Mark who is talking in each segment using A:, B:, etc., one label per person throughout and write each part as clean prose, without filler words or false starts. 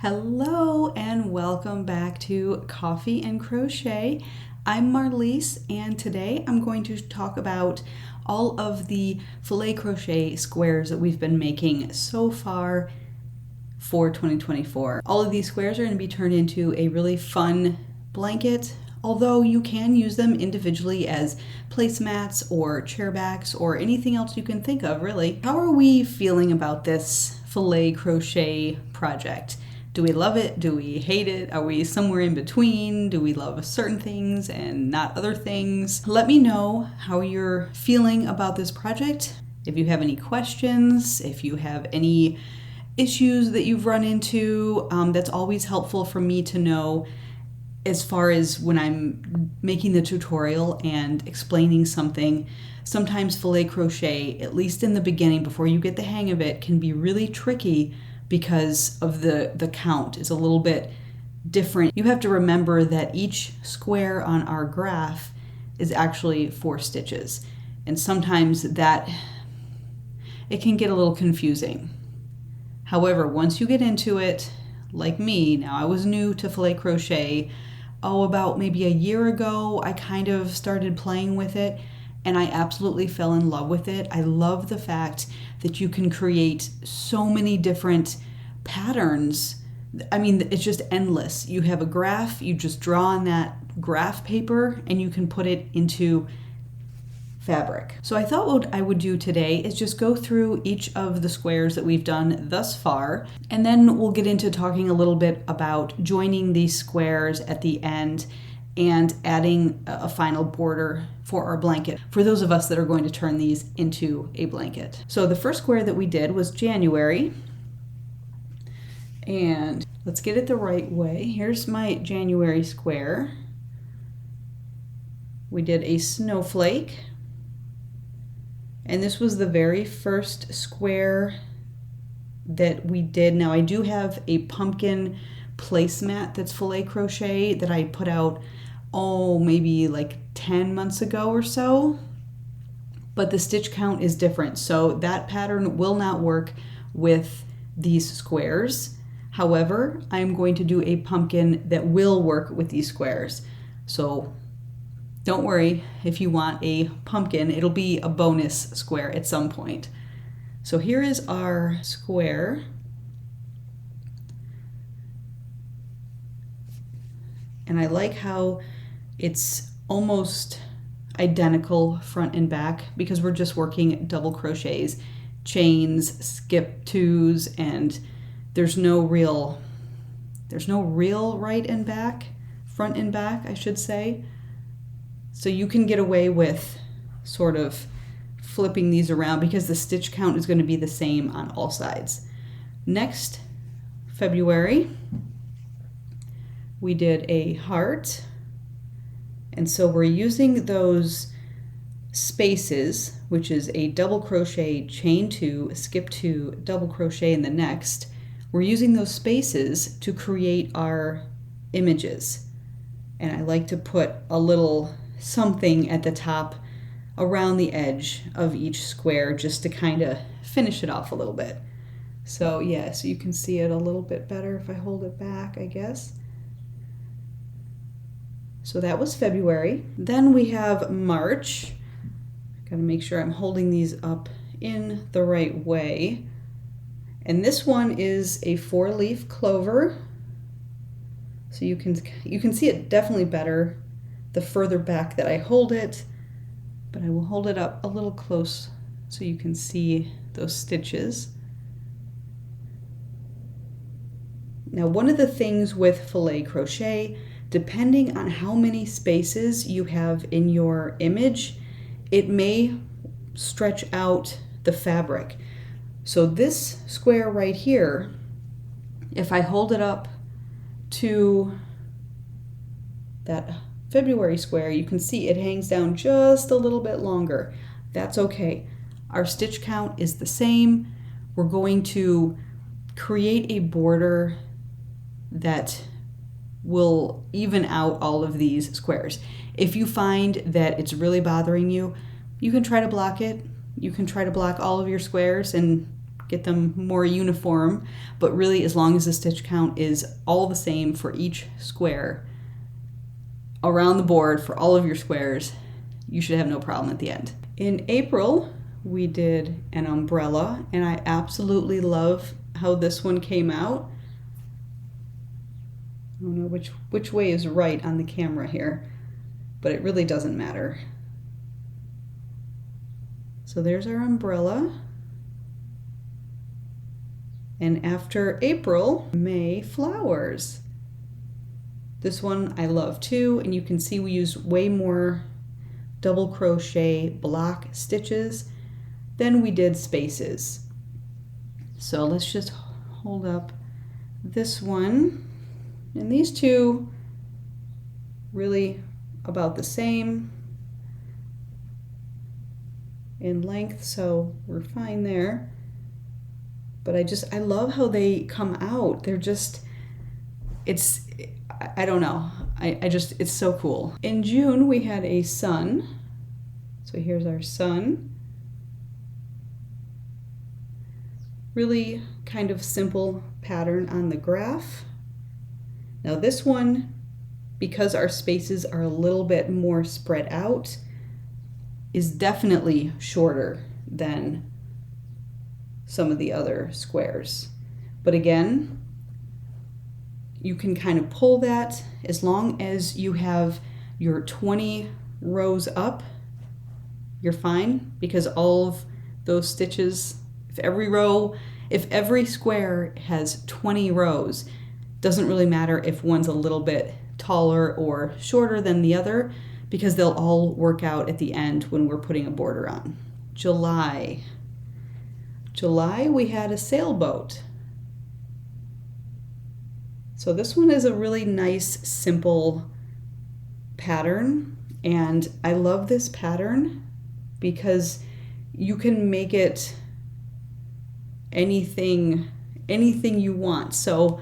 A: Hello and welcome back to Coffee and Crochet. I'm Marlise and today I'm going to talk about all of the filet crochet squares that we've been making so far for 2024. All of these squares are going to be turned into a really fun blanket, although you can use them individually as placemats or chair backs or anything else you can think of, really. How are we feeling about this filet crochet project? Do we love it? Do we hate it? Are we somewhere in between? Do we love certain things and not other things? Let me know how you're feeling about this project. If you have any questions, if you have any issues that you've run into, that's always helpful for me to know as far as when I'm making the tutorial and explaining something. Sometimes filet crochet, at least in the beginning before you get the hang of it, can be really tricky because of the count is a little bit different. You have to remember that each square on our graph is actually 4 stitches. And sometimes it can get a little confusing. However, once you get into it, like me, now I was new to filet crochet, about maybe a year ago, I kind of started playing with it and I absolutely fell in love with it. I love the fact that you can create so many different patterns. I mean, it's just endless. You have a graph, you just draw on that graph paper and you can put it into fabric. So I thought what I would do today is just go through each of the squares that we've done thus far, and then we'll get into talking a little bit about joining these squares at the end and adding a final border for our blanket for those of us that are going to turn these into a blanket. So the first square that we did was January, and let's get it the right way. Here's my January square. We did a snowflake, and this was the very first square that we did. Now I do have a pumpkin placemat that's filet crochet that I put out maybe like 10 months ago or so, but the stitch count is different, so that pattern will not work with these squares. However, I'm going to do a pumpkin that will work with these squares, so don't worry if you want a pumpkin, it'll be a bonus square at some point. So here is our square. And I like how it's almost identical front and back because we're just working double crochets, chains, skip twos, and there's no real right and back, front and back, I should say. So you can get away with sort of flipping these around because the stitch count is going to be the same on all sides. Next, February, we did a heart, and so we're using those spaces, which is a double crochet, chain 2, skip 2, double crochet in the next. We're using those spaces to create our images, and I like to put a little something at the top around the edge of each square just to kind of finish it off a little bit. So yeah, so you can see it a little bit better if I hold it back, I guess. So that was February. Then we have March. Gotta make sure I'm holding these up in the right way. And this one is a 4-leaf clover. So you can see it definitely better the further back that I hold it, but I will hold it up a little close so you can see those stitches. Now, one of the things with filet crochet, depending on how many spaces you have in your image, it may stretch out the fabric. So this square right here, if I hold it up to that February square, you can see it hangs down just a little bit longer. That's okay. Our stitch count is the same. We're going to create a border that will even out all of these squares. If you find that it's really bothering you, you can try to block it. You can try to block all of your squares and get them more uniform, but really as long as the stitch count is all the same for each square around the board for all of your squares, you should have no problem at the end. In April, we did an umbrella, and I absolutely love how this one came out. I don't know which way is right on the camera here, but it really doesn't matter. So there's our umbrella. And after April, May flowers. This one I love too, and you can see we use way more double crochet block stitches than we did spaces. So let's just hold up this one. And these two really about the same in length, so we're fine there. But I love how they come out. They're just, I don't know. It's so cool. In June, we had a sun. So here's our sun. Really kind of simple pattern on the graph. Now this one, because our spaces are a little bit more spread out, is definitely shorter than some of the other squares. But again, you can kind of pull that as long as you have your 20 rows up, you're fine, because all of those stitches, if every square has 20 rows, doesn't really matter if one's a little bit taller or shorter than the other, because they'll all work out at the end when we're putting a border on. July, we had a sailboat. So this one is a really nice, simple pattern, and I love this pattern because you can make it anything you want. So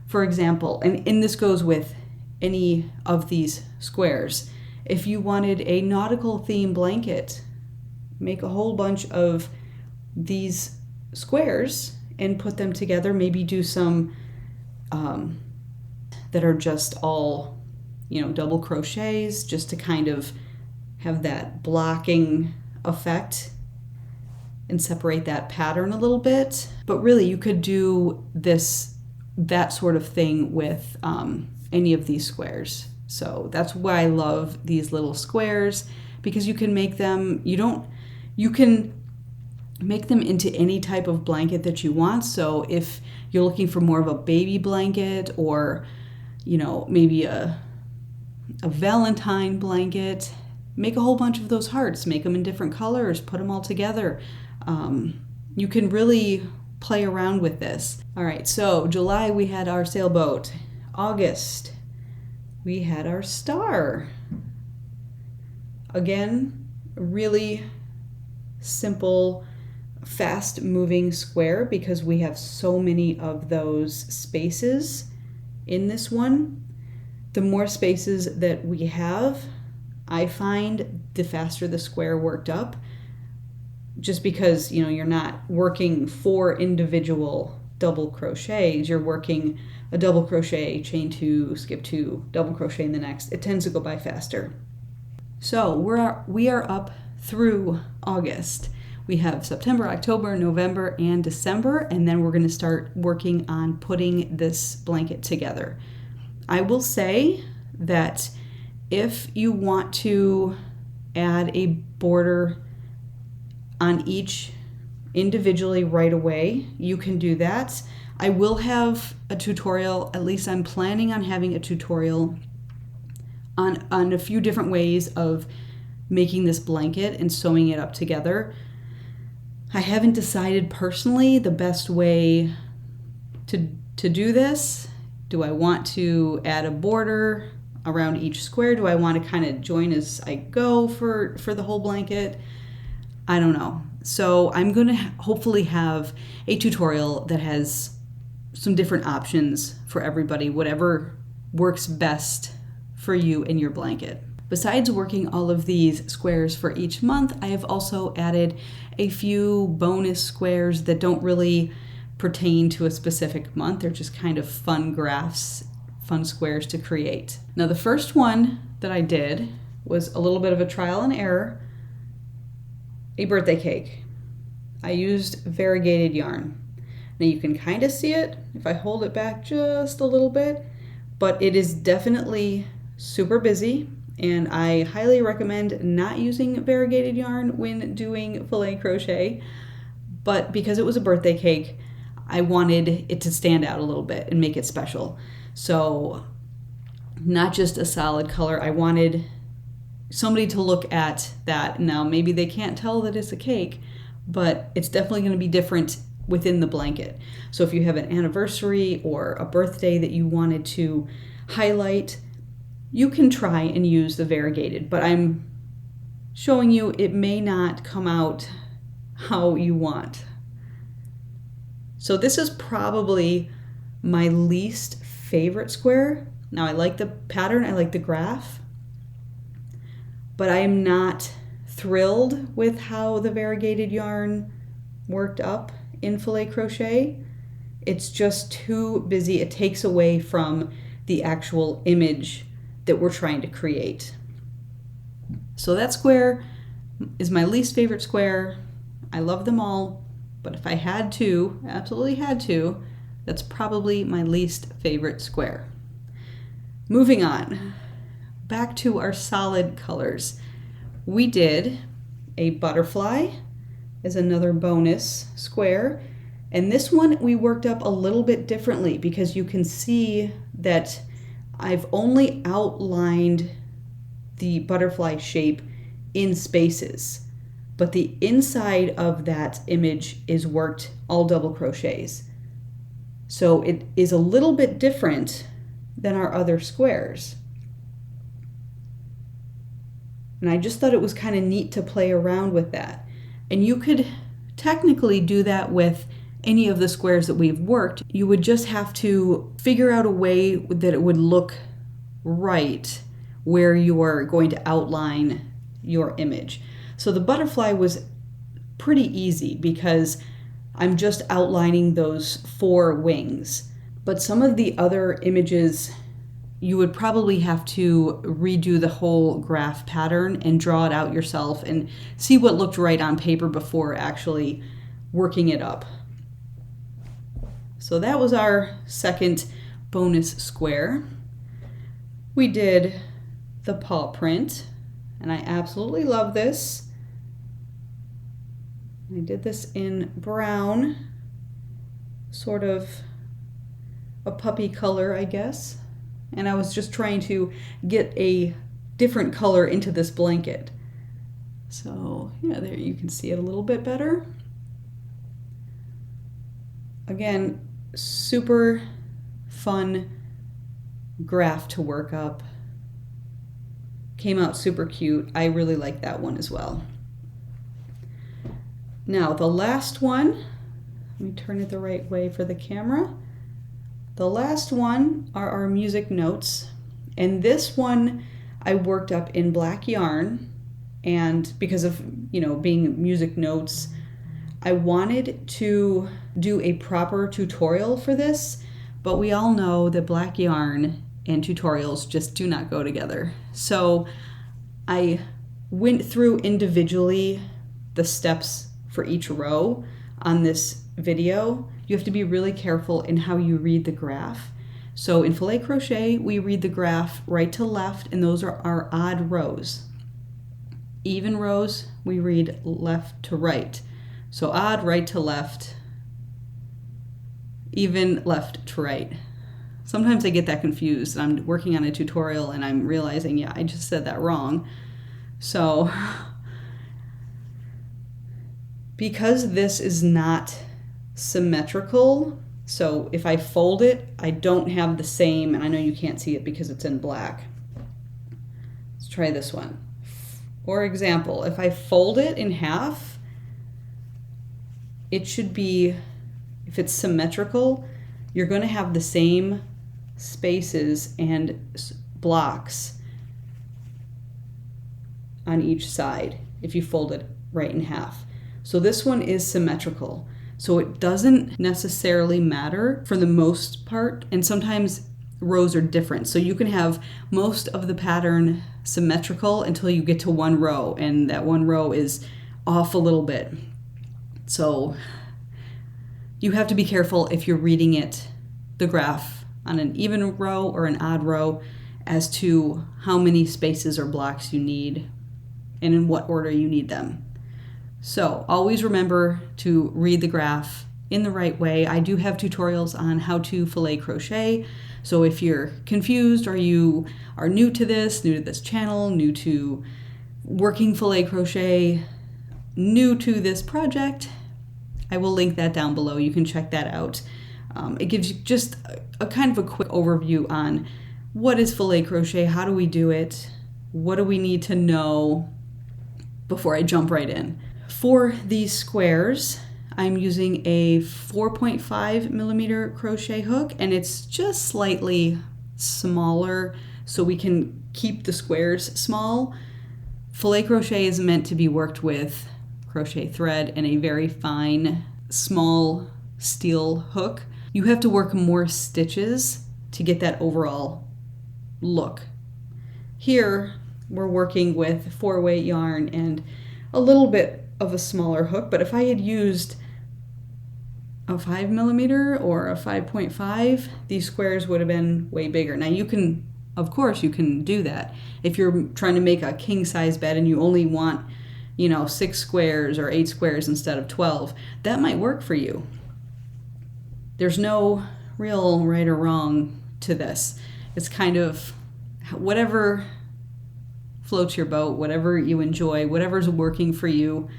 A: for example, and this goes with any of these squares, if you wanted a nautical theme blanket, make a whole bunch of these squares and put them together. Maybe do some that are just all, double crochets, just to kind of have that blocking effect and separate that pattern a little bit. But really, you could do that sort of thing with any of these squares. So that's why I love these little squares, because you can make them, you can make them into any type of blanket that you want. So if you're looking for more of a baby blanket, or maybe a Valentine blanket, make a whole bunch of those hearts, make them in different colors, put them all together. You can really play around with this. All right, so July we had our sailboat. August we had our star. Again, really simple, fast moving square, because we have so many of those spaces in this one. The more spaces that we have, I find the faster the square worked up, just because you're not working 4 individual double crochets, you're working a double crochet, chain 2, skip 2, double crochet in the next. It tends to go by faster. So we are up through August. We have September, October, November, and December, and then we're going to start working on putting this blanket together. I will say that if you want to add a border on each individually right away, you can do that. I will have a tutorial, at least I'm planning on having a tutorial on a few different ways of making this blanket and sewing it up together. I haven't decided personally the best way to do this. Do I want to add a border around each square? Do I want to kind of join as I go for the whole blanket? I don't know. So I'm going to hopefully have a tutorial that has some different options for everybody, whatever works best for you and your blanket. Besides working all of these squares for each month, I have also added a few bonus squares that don't really pertain to a specific month. They're just kind of fun graphs, fun squares to create. Now the first one that I did was a little bit of a trial and error, a birthday cake. I used variegated yarn. Now you can kind of see it if I hold it back just a little bit, but it is definitely super busy, and I highly recommend not using variegated yarn when doing filet crochet. But because it was a birthday cake, I wanted it to stand out a little bit and make it special. So not just a solid color, I wanted somebody to look at that. Now maybe they can't tell that it's a cake, but it's definitely going to be different within the blanket. So if you have an anniversary or a birthday that you wanted to highlight, you can try and use the variegated, but I'm showing you it may not come out how you want. So this is probably my least favorite square. Now I like the pattern, I like the graph, but I am not thrilled with how the variegated yarn worked up in filet crochet. It's just too busy. It takes away from the actual image that we're trying to create. So that square is my least favorite square. I love them all, but if I had to, absolutely had to, that's probably my least favorite square. Moving on, back to our solid colors. We did a butterfly as another bonus square, and this one we worked up a little bit differently because you can see that I've only outlined the butterfly shape in spaces, but the inside of that image is worked all double crochets. So it is a little bit different than our other squares. And I just thought it was kind of neat to play around with that. And you could technically do that with any of the squares that we've worked. You would just have to figure out a way that it would look right where you are going to outline your image. So the butterfly was pretty easy because I'm just outlining those 4 wings. But some of the other images, you would probably have to redo the whole graph pattern and draw it out yourself and see what looked right on paper before actually working it up. So that was our second bonus square. We did the paw print, and I absolutely love this. I did this in brown, sort of a puppy color, I guess. And I was just trying to get a different color into this blanket. So yeah, there you can see it a little bit better. Again, super fun graph to work up. Came out super cute. I really like that one as well. Now the last one, let me turn it the right way for the camera. The last one are our music notes, and this one I worked up in black yarn, and because of, being music notes, I wanted to do a proper tutorial for this, but we all know that black yarn and tutorials just do not go together. So I went through individually the steps for each row on this video. You have to be really careful in how you read the graph. So in filet crochet, we read the graph right to left, and those are our odd rows. Even rows, we read left to right. So odd, right to left, even, left to right. Sometimes I get that confused. I'm working on a tutorial and I'm realizing, yeah, I just said that wrong. So because this is not symmetrical, so if I fold it, I don't have the same, and I know you can't see it because it's in black. Let's try this one. For example, if I fold it in half, it should be, if it's symmetrical, you're going to have the same spaces and blocks on each side if you fold it right in half. So this one is symmetrical. So it doesn't necessarily matter for the most part, and sometimes rows are different. So you can have most of the pattern symmetrical until you get to one row, and that one row is off a little bit. So you have to be careful if you're reading it, the graph, on an even row or an odd row as to how many spaces or blocks you need and in what order you need them. So always remember to read the graph in the right way. I do have tutorials on how to filet crochet. So if you're confused or you are new to this channel, new to working filet crochet, new to this project, I will link that down below. You can check that out. It gives you just a kind of a quick overview on what is filet crochet, how do we do it, what do we need to know before I jump right in. For these squares, I'm using a 4.5 millimeter crochet hook, and it's just slightly smaller so we can keep the squares small. Filet crochet is meant to be worked with crochet thread and a very fine, small steel hook. You have to work more stitches to get that overall look. Here, we're working with 4-weight yarn and a little bit of a smaller hook, but if I had used a 5 millimeter or a 5.5, these squares would have been way bigger. Now you can, of course, you can do that. If you're trying to make a king size bed and you only want, 6 squares or 8 squares instead of 12, that might work for you. There's no real right or wrong to this. It's kind of whatever floats your boat, whatever you enjoy, whatever's working for you,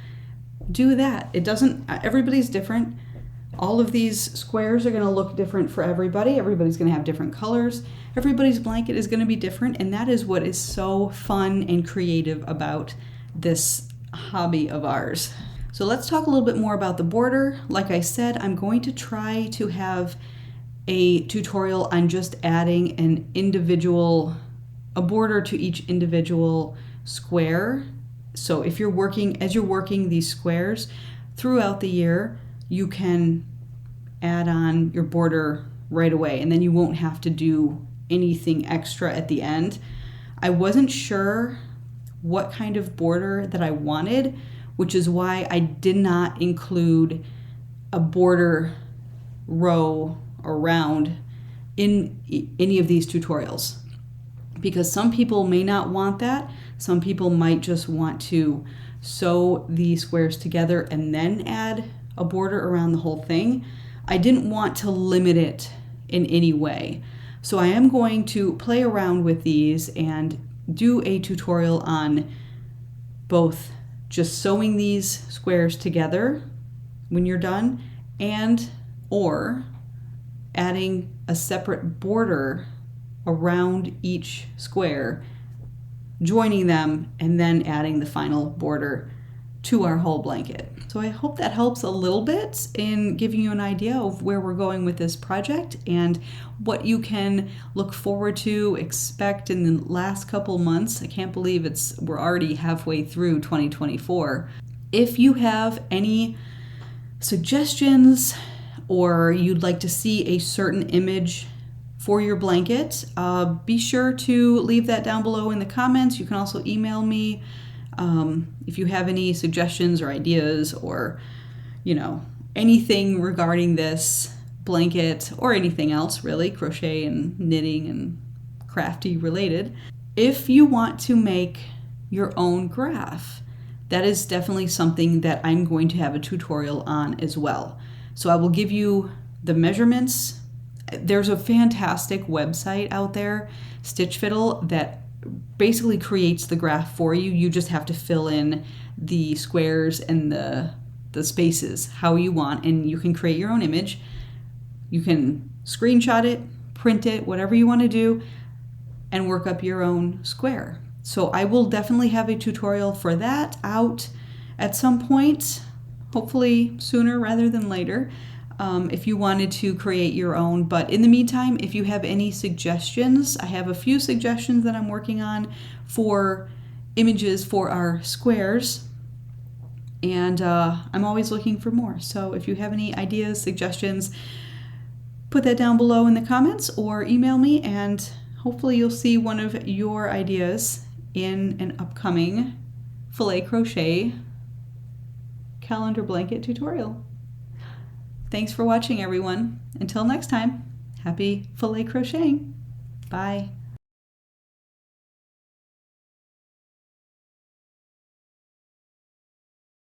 A: do that. It doesn't, everybody's different. All of these squares are going to look different for everybody. Everybody's going to have different colors. Everybody's blanket is going to be different, and that is what is so fun and creative about this hobby of ours. So let's talk a little bit more about the border. Like I said, I'm going to try to have a tutorial on just adding a border to each individual square. So if you're working these squares throughout the year, you can add on your border right away, and then you won't have to do anything extra at the end. I wasn't sure what kind of border that I wanted, which is why I did not include a border row or round in any of these tutorials, because some people may not want that. Some people might just want to sew the squares together and then add a border around the whole thing. I didn't want to limit it in any way. So I am going to play around with these and do a tutorial on both just sewing these squares together when you're done, and or adding a separate border around each square, joining them, and then adding the final border to our whole blanket. So I hope that helps a little bit in giving you an idea of where we're going with this project and what you can look forward to, expect in the last couple months. I can't believe we're already halfway through 2024. If you have any suggestions or you'd like to see a certain image for your blanket, be sure to leave that down below in the comments. You can also email me if you have any suggestions or ideas or, anything regarding this blanket or anything else really, crochet and knitting and crafty related. If you want to make your own graph, that is definitely something that I'm going to have a tutorial on as well. So I will give you the measurements. There's a fantastic website out there, Stitch Fiddle, that basically creates the graph for you. You just have to fill in the squares and the spaces how you want, and you can create your own image. You can screenshot it, print it, whatever you want to do, and work up your own square. So I will definitely have a tutorial for that out at some point, hopefully sooner rather than later, if you wanted to create your own. But in the meantime, if you have any suggestions, I have a few suggestions that I'm working on for images for our squares, and I'm always looking for more. So if you have any ideas, suggestions, put that down below in the comments or email me, and hopefully you'll see one of your ideas in an upcoming filet crochet calendar blanket tutorial. Thanks for watching, everyone. Until next time, happy filet crocheting. Bye.